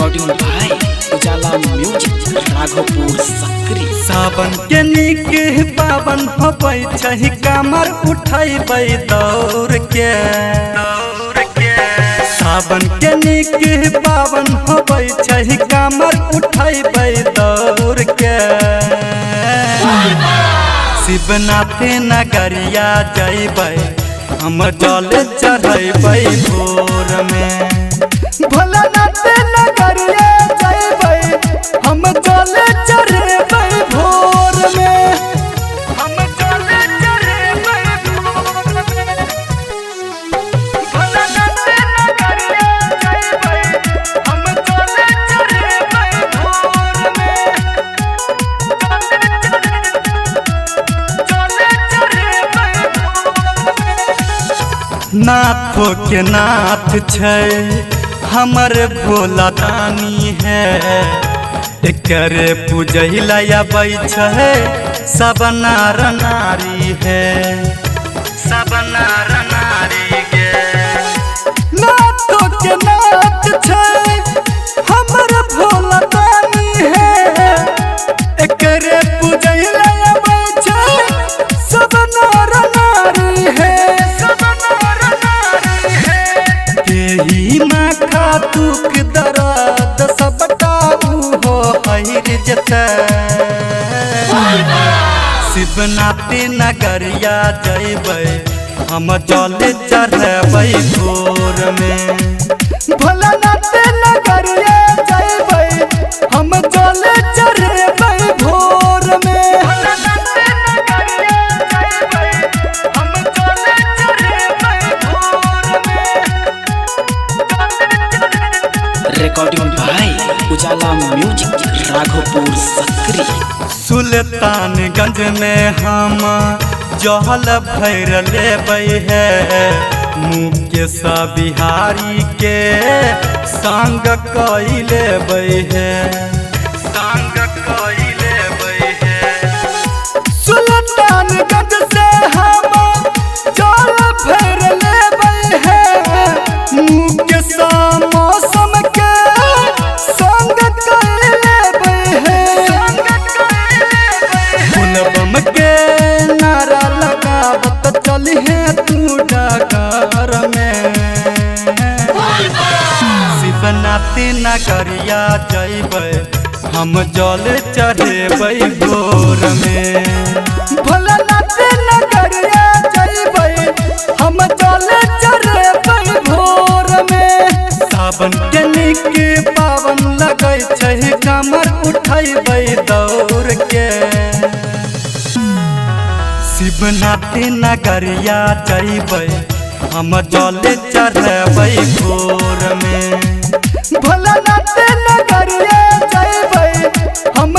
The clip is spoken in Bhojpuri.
रिकॉर्डिंग भाई उजाला म्यूजिक राघोपुर सकरी। सावन के निक पावन होबै छहि कमर उठैबै दौड़ के। सावन के निक पावन होबै छहि कमर उठैबै दौड़ के। शिवनाथ नगरिया जइबै हम जल चढ़ैबै भोर में। भोलानाथ नगरिया जइबै हम जल चढ़ैबै भोर में। हम जल चढ़ैबै भोर में। भोलानाथ नगरिया जइबै हम जल चढ़ैबै भोर में। नाथो के नाथ छै हमर भोला दानी है। एकरे पूजैला अबै छै सब नर नारी है। सब नर नारी गे नाथो के नाथ छै हमर भोला दानी है। एकरे पूजैला अबै छै सब नर नारी है। माखा दुख दर्द सबटा हो हर जते। शिवनाथ नगरिया जइबै हम जल चढ़बै भोर में। भोलानाथ नगरिया जइबै हम जल चढ़बै भोर में। भोलानाथ नगरिया जइबै हम जल चढ़बै भोर में। रिकॉर्डिंग भाई उजाला म्यूजिक राघोपुर सकरी। सुल्तानगंज में हम जल भैर लेबै है। मुकेश बिहारी के संग कई लेबै है। संग कई लेबै है। सुल्तानगंज से हम जल भैर लेबै है। मुकेश मौसम के संग कई लेबै है। फुलबम के नारा लगावत चलिहे तू डगर में। शिवनाथ नगरिया जइबै हम जल चढ़बै भोर में। भोलानाथ नगरिया जइबै हम जल चढ़बै भोर में। सावन के निक पावन लगै छै कमर उठैबै दौड़ के। शिवनाथ नगरिया जइबै हम जल चढ़बै भोर में। भोलानाथ नगरिया जइबै हम